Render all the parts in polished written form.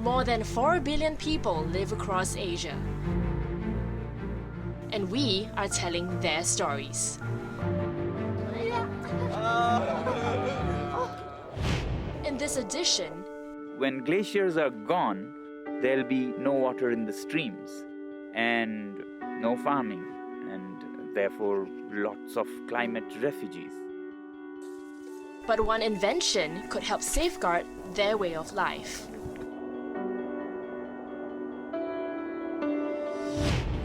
More than 4 billion people live across Asia. And we are telling their stories. In this edition, when glaciers are gone, there'll be no water in the streams and no farming, and therefore lots of climate refugees. But one invention could help safeguard their way of life.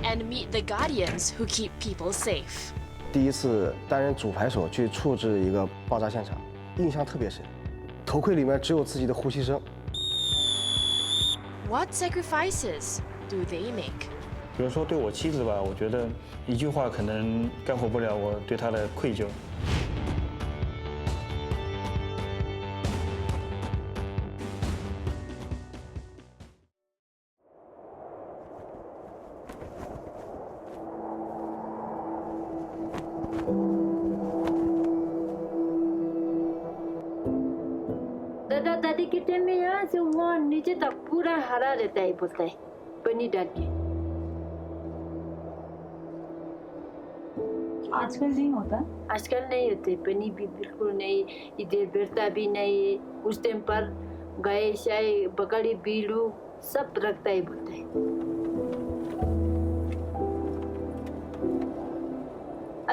And meet the guardians who keep people safe. 第一次担任主牌手去处置一个爆炸现场，印象特别深。头盔里面只有自己的呼吸声。What sacrifices do they make? 比如说对我妻子吧，我觉得一句话可能概括不了我对她的愧疚。दादा दादी के time में यहाँ से वहाँ नीचे तक पूरा हरा रहता है बोलता है पन्नी डाल के आजकल नहीं होता आजकल नहीं होते पन्नी भी बिल्कुल नहीं इधर बैठता भी नहीं उस टाइम पर गाय शाय बकरी बीड़ू सब रखता है बोलता है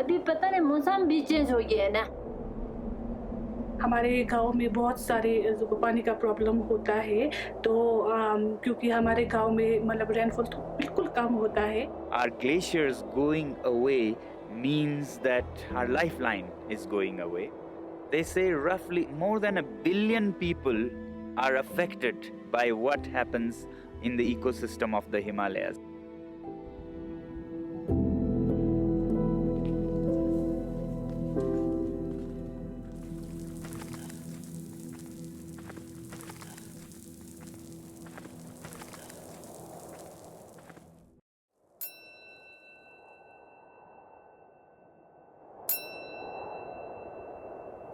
अभी पता नहीं मौसम भी चेंज हो गया है ना हमारे गांव में बहुत सारे पानी का प्रॉब्लम होता है तो क्योंकि हमारे गांव में मतलब रेनफॉल तो बिल्कुल कम होता है Our glaciers going away means that our lifeline is going away. They say roughly more than 1 billion people are affected by what happens in the ecosystem of the Himalayas.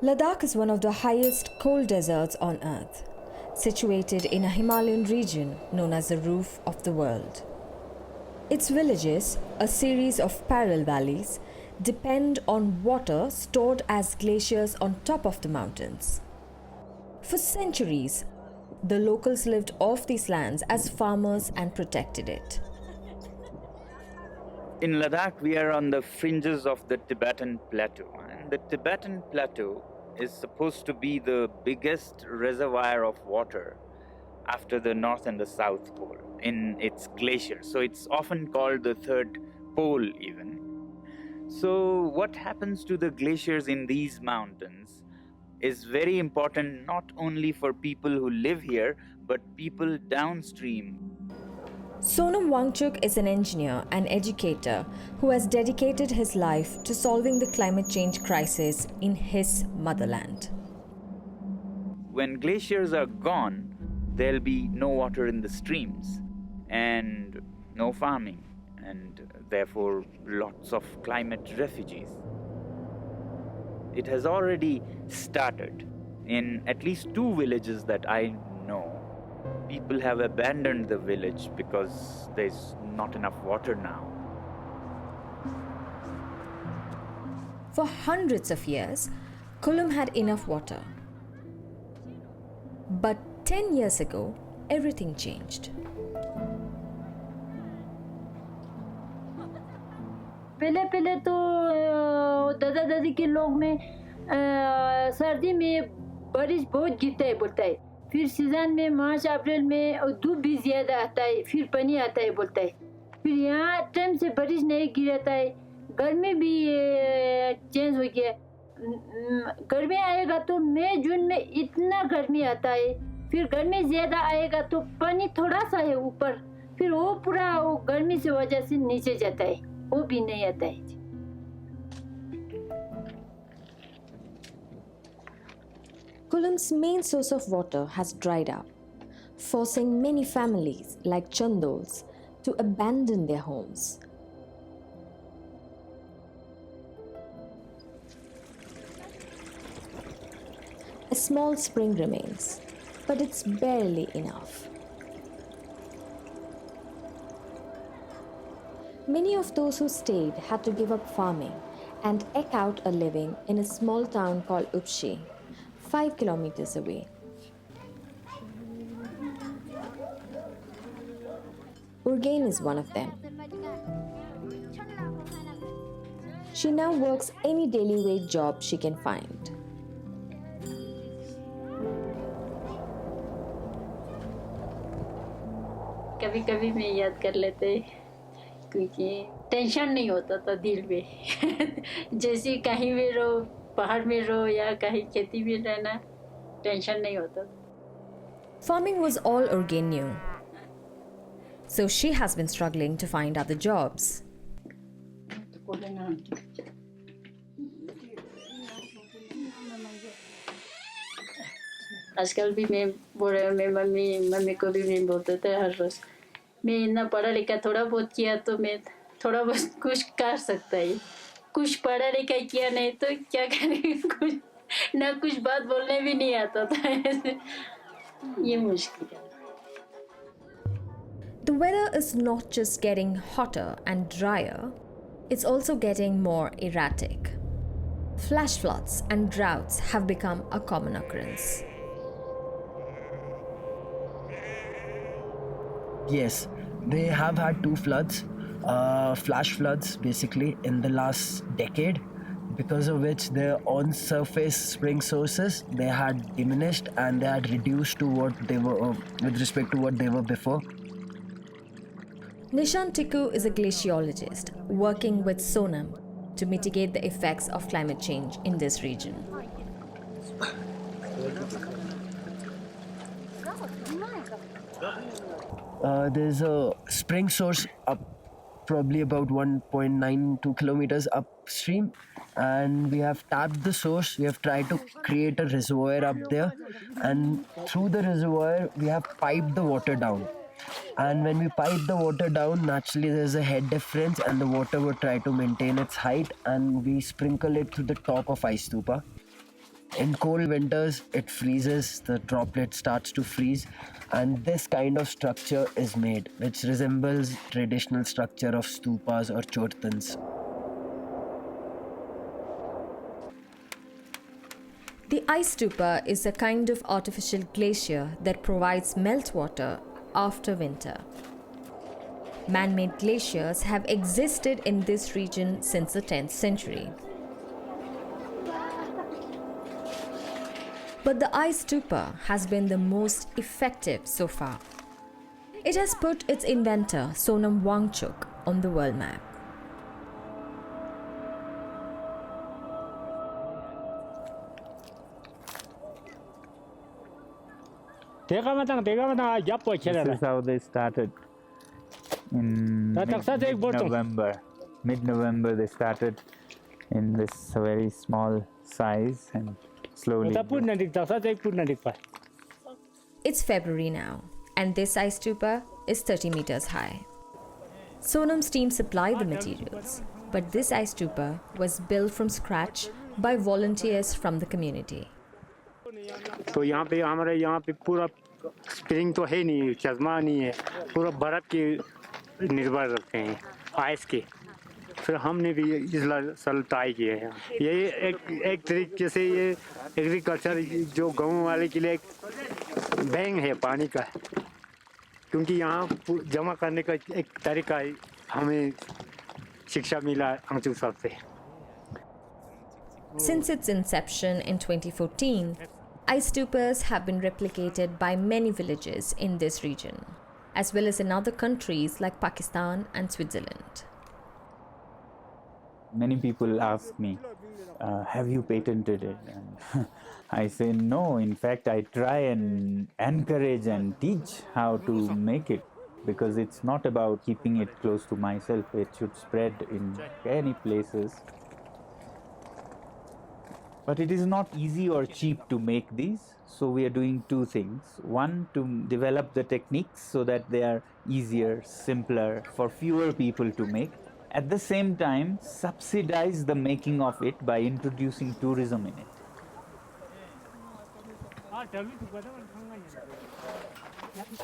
Ladakh is one of the highest cold deserts on Earth, situated in a Himalayan region known as the roof of the world. Its villages, a series of parallel valleys, depend on water stored as glaciers on top of the mountains. For centuries, the locals lived off these lands as farmers and protected it. In Ladakh, we are on the fringes of the Tibetan Plateau, and the Tibetan Plateau is supposed to be the biggest reservoir of water after the North and the South Pole in its glaciers. So it's often called the third pole even. So what happens to the glaciers in these mountains is very important not only for people who live here, but people downstream. Sonam Wangchuk is an engineer and educator who has dedicated his life to solving the climate change crisis in his motherland. When glaciers are gone, there'll be no water in the streams and no farming, and therefore lots of climate refugees. It has already started in at least 2 villages that I know. People have abandoned the village because there's not enough water now. For hundreds of years, Kulum had enough water. But 10 years ago, everything changed. पहले तो दादा दादी के लोग में सर्दी में बारिश बहुत गिरता है बोलता है फिर सीजन में मार्च अप्रैल में धूप भी ज़्यादा आता है फिर पानी आता है बोलता है फिर यहाँ टाइम से बारिश नहीं गिरता है गर्मी भी चेंज हो गया गर्मी आएगा तो मई जून में इतना गर्मी आता है फिर गर्मी ज़्यादा आएगा तो पानी थोड़ा सा है ऊपर फिर वो पूरा वो गर्मी से वजह से नीचे जाता है वो भी नहीं आता है Kulum's main source of water has dried up, forcing many families like Chandols to abandon their homes. A small spring remains, but it's barely enough. Many of those who stayed had to give up farming and eke out a living in a small town called Upshi, 5 kilometers away. Urgain is one of them. She now works any daily wage job she can find. कभी कभी मैं याद कर लेते क्योंकि tension नहीं होता था दिल में जैसे कहीं भी रहो पहाड़ में रहो या कहीं खेती में रहना टेंशन नहीं होता. Farming was all Urgain knew. So she has been struggling to find other jobs. आजकल भी मैं बोल रहा हूँ मैं मम्मी को भी मैं बोलते थे हर रोज मैं इतना पढ़ा लिखा थोड़ा बहुत किया तो मैं थोड़ा बहुत कुछ कर सकता है कुछ पढ़ा लिखा किया नहीं तो क्या करेंगे कुछ ना कुछ बात बोलने भी नहीं आता था ये मुश्किल है. The weather is not just getting hotter and drier, it's also getting more erratic. Flash floods and droughts have become a common occurrence. Yes, they have had 2 floods, flash floods basically in the last decade, because of which their on-surface spring sources they had diminished and they had reduced to what they were with respect to what they were before. Nishan Tikku is a glaciologist working with Sonam to mitigate the effects of climate change in this region. There's a spring source up probably about 1.92 kilometers upstream, and we have tapped the source. We have tried to create a reservoir up there, and through the reservoir we have piped the water down. And when we pipe the water down, naturally there's a head difference and the water would try to maintain its height, and we sprinkle it to the top of ice stupa. In cold winters, it freezes, the droplet starts to freeze, and this kind of structure is made, which resembles traditional structure of stupas or chortans. The ice stupa is a kind of artificial glacier that provides meltwater after winter. Man-made glaciers have existed in this region since the 10th century. But the ice stupa has been the most effective so far. It has put its inventor, Sonam Wangchuk, on the world map. This is how they started in mid-November. Mid-November they started in this very small size and slowly. It's February now, and this ice stupa is 30 meters high. Sonam's team supplied the materials, but this ice stupa was built from scratch by volunteers from the community. तो यहाँ पे हमारे यहाँ पे पूरा spring तो है नहीं चश्मा नहीं है पूरा बर्फ के निर्भर रखते हैं आइस के फिर हमने भी इस साल ट्राई किए हैं ये एक तरीके से ये एग्रीकल्चर जो गाँव वाले के लिए एक बैंक है पानी का क्योंकि यहाँ जमा करने का एक तरीका हमें शिक्षा मिला अंशु साहब से. Since its inception in 2014, ice stupas have been replicated by many villages in this region, as well as in other countries like Pakistan and Switzerland. Many people ask me, have you patented it? And I say no. In fact, I try and encourage and teach how to make it, because it's not about keeping it close to myself. It should spread in any places. But it is not easy or cheap to make these, so we are doing 2 things. One, to develop the techniques so that they are easier, simpler, for fewer people to make. At the same time, subsidize the making of it by introducing tourism in it.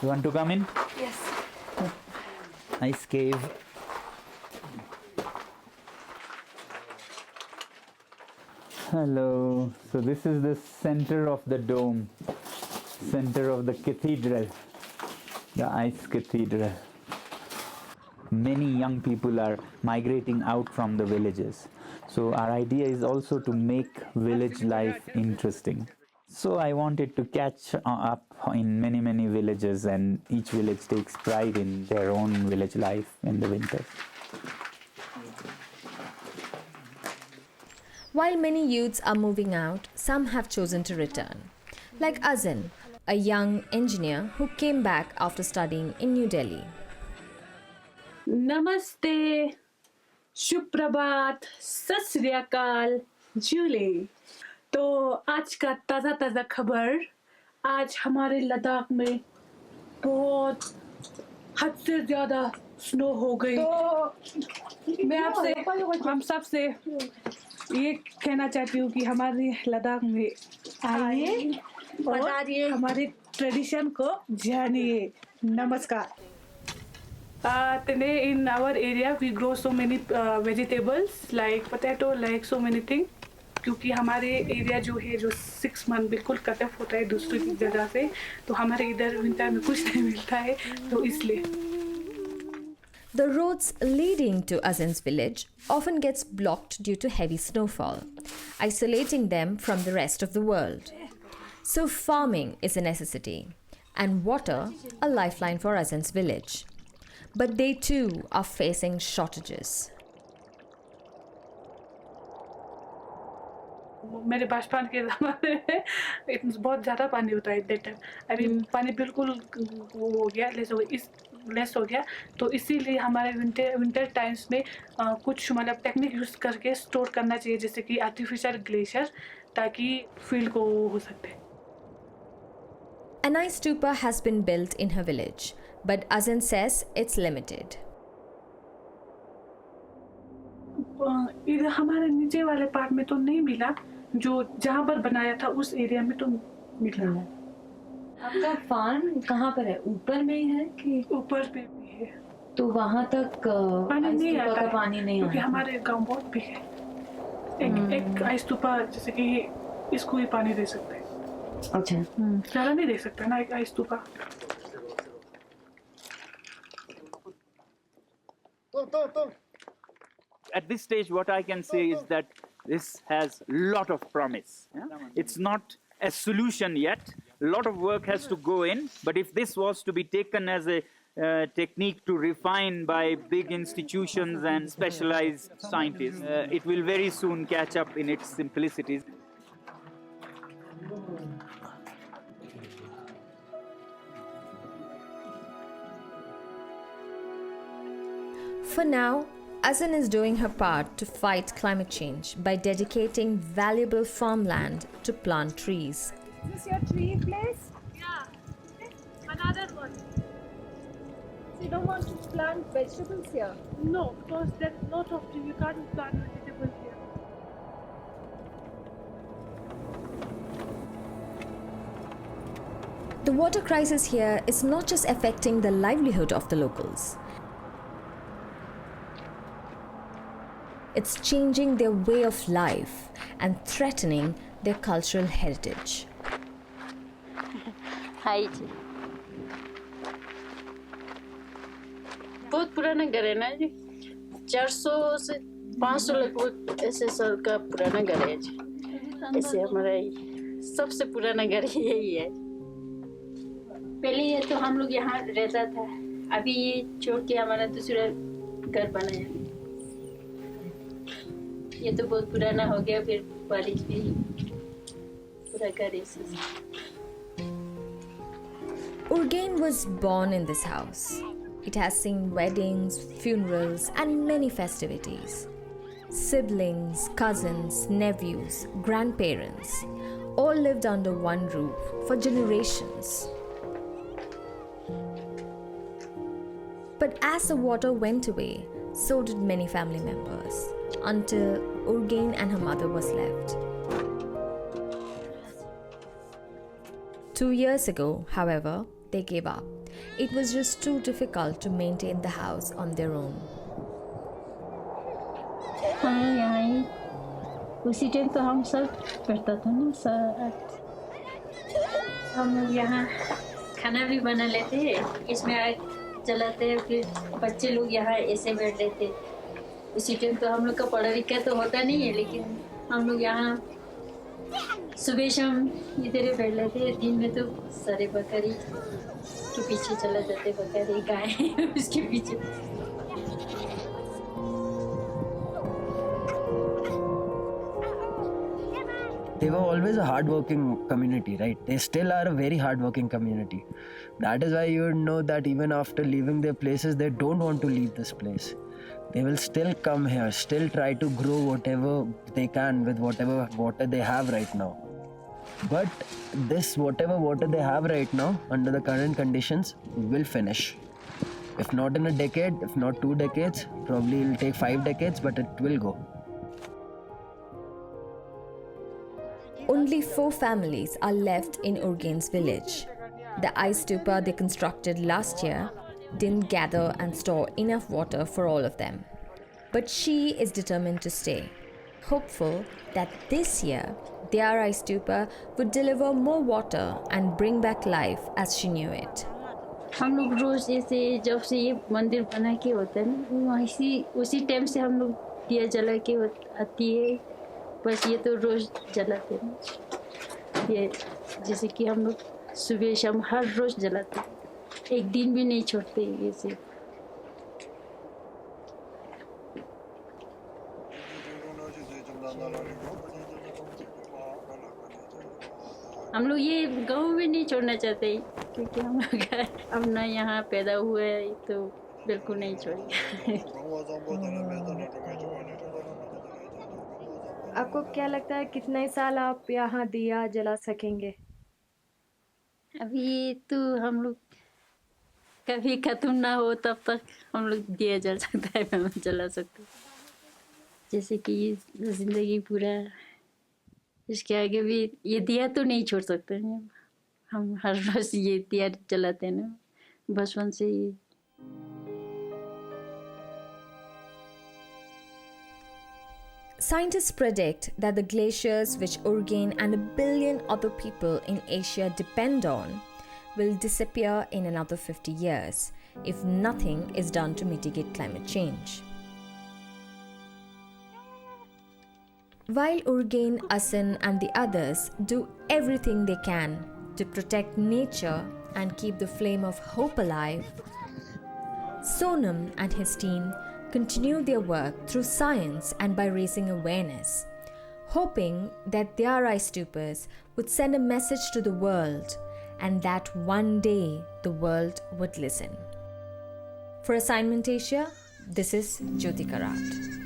You want to come in? Yes. Nice cave. Hello. So this is the center of the dome, center of the cathedral, the ice cathedral. Many young people are migrating out from the villages. So our idea is also to make village life interesting. So I wanted to catch up in many villages, and each village takes pride in their own village life in the winter. While many youths are moving out, some have chosen to return. Like Azin, a young engineer who came back after studying in New Delhi. नमस्ते, शुभ प्रभात, सत श्री अकाल, जूले। तो आज का ताज़ा खबर, आज हमारे लद्दाख में बहुत हद से ज़्यादा स्नो हो गई। तो मैं आपसे हम सब से ये कहना चाहती हूँ कि हमारे लद्दाख में आइए और हमारे ट्रेडिशन को जानिए। नमस्कार। Today in our area we grow so many vegetables like potato, like so many things. क्योंकि हमारे एरिया जो है जो 6 month बिल्कुल कट ऑफ होता है दूसरी जगह से, तो हमारे इधर विंटर में कुछ नहीं मिलता है, तो इसलिए। The roads leading to Azin's village often gets blocked due to heavy snowfall, isolating them from the rest of the world. So farming is a necessity, and water a lifeline for Azin's village. But they too are facing shortages. मेरे बचपन के ज़माने में बहुत ज़्यादा पानी होता है इधर। अभी पानी बिल्कुल वो हो गया, लेस हो गया, तो इसीलिए हमारे विंटर टाइम्स में कुछ मतलब टेक्निक यूज़ करके स्टोर करना चाहिए, जैसे कि आर्टिफिशियल ग्लेशियर, ताकि फील्ड को हो सकते। An ice stupa has been built in her village, but Azin says it's limited. इधर हमारे नीचे वाले पार्ट में तो नहीं मिला, जो जहाँ पर बनाया था उस एरिया में तो मिला। आपका फार्म कहाँ पर है? ऊपर में है कि ऊपर पे भी है? तो वहाँ तक पानी नहीं आता है, पानी नहीं क्योंकि आता। हमारे गांव बहुत बिग है। एक आइस स्तूपा जैसे कि इसको ही पानी दे सकते हैं। अच्छा, ज़्यादा नहीं दे सकते ना एक ice stupa. At this stage, what I can say is that this has a lot of promise. Yeah? It's not a solution yet. A lot of work has to go in. But if this was to be taken as a technique to refine by big institutions and specialized scientists, it will very soon catch up in its simplicities. For now, Azin is doing her part to fight climate change by dedicating valuable farmland to plant trees. Is this your tree place? Yeah, another one. So you don't want to plant vegetables here? No, because there's a lot of tree. You can't plant vegetables here. The water crisis here is not just affecting the livelihood of the locals. It's changing their way of life and threatening their cultural heritage. हाय जी, बहुत पुराना घर है ना जी, 400 से 500 लगभग ऐसे साल का पुराना घर है जी। ऐसे हमारा सबसे पुराना घर यही है। पहले ये तो हम लोग यहाँ रहता था, अभी ये छोड़ के हमारा दूसरा घर बनाया। ये तो बहुत पुराना हो गया, फिर बारिश भी पूरा घर ऐसे। Urgain was born in this house. It has seen weddings, funerals, and many festivities. Siblings, cousins, nephews, grandparents all lived under one roof for generations. But as the water went away, so did many family members, until Urgain and her mother was left. 2 years ago, however, they gave up. It was just too difficult to maintain the house on their own. हाँ, यहाँ ही उसी time तो हम सब करता था ना sir. हम लोग यहाँ खाना भी बना लेते हैं, इसमें आग जलाते हैं, फिर बच्चे लोग यहाँ ऐसे बैठ लेते हैं। उसी टाइम तो हम लोग का पढ़ा लिखा तो होता नहीं है, लेकिन हम लोग यहाँ सुबह शाम इधर ही बैठ लेते हैं। दिन में तो सारे बकरी के पीछे चला जाते, बकरी गाय उसके पीछे। They were always a hard-working community, right? They still are a very hard-working community. That is why you would know that even after leaving their places, they don't want to leave this place. They will still come here, still try to grow whatever they can with whatever water they have right now. But this whatever water they have right now, under the current conditions, will finish. If not in a decade, if not 2 decades, probably it will take 5 decades, but it will go. Only 4 families are left in Urgen's village. The ice stupa they constructed last year didn't gather and store enough water for all of them. But she is determined to stay, hopeful that this year their ice stupa would deliver more water and bring back life as she knew it. हम लोग रोज ऐसे जब से ये मंदिर बना के होता है ना, वैसे उसी टाइम से हम लोग दिया जला के आती है। बस ये तो रोज जलाते हैं, ये जैसे कि हम लोग सुबह शाम हर रोज जलाते हैं, एक दिन भी नहीं छोड़ते ये से। हम लोग ये गाँव में नहीं छोड़ना चाहते, क्योंकि हम लोग अपना यहाँ पैदा हुए हैं, तो बिल्कुल नहीं छोड़ेंगे। आपको क्या लगता है कितने साल आप यहाँ दिया जला सकेंगे? अभी तो हम लोग कभी खत्म ना हो तब तक हम लोग दिया जल सकता है, हम जला सकते हैं। जैसे कि जिंदगी पूरा, इसके आगे भी ये दिया तो नहीं छोड़ सकते हैं। हम हर रोज ये दिया जलाते हैं ना, बचपन से ही। Scientists predict that the glaciers which Urgen and 1 billion other people in Asia depend on will disappear in another 50 years if nothing is done to mitigate climate change. While Urgen, Asin and the others do everything they can to protect nature and keep the flame of hope alive, Sonam and his team continue their work through science and by raising awareness, hoping that their ice stupas would send a message to the world and that one day the world would listen. For Assignment Asia, this is Jyoti Karat.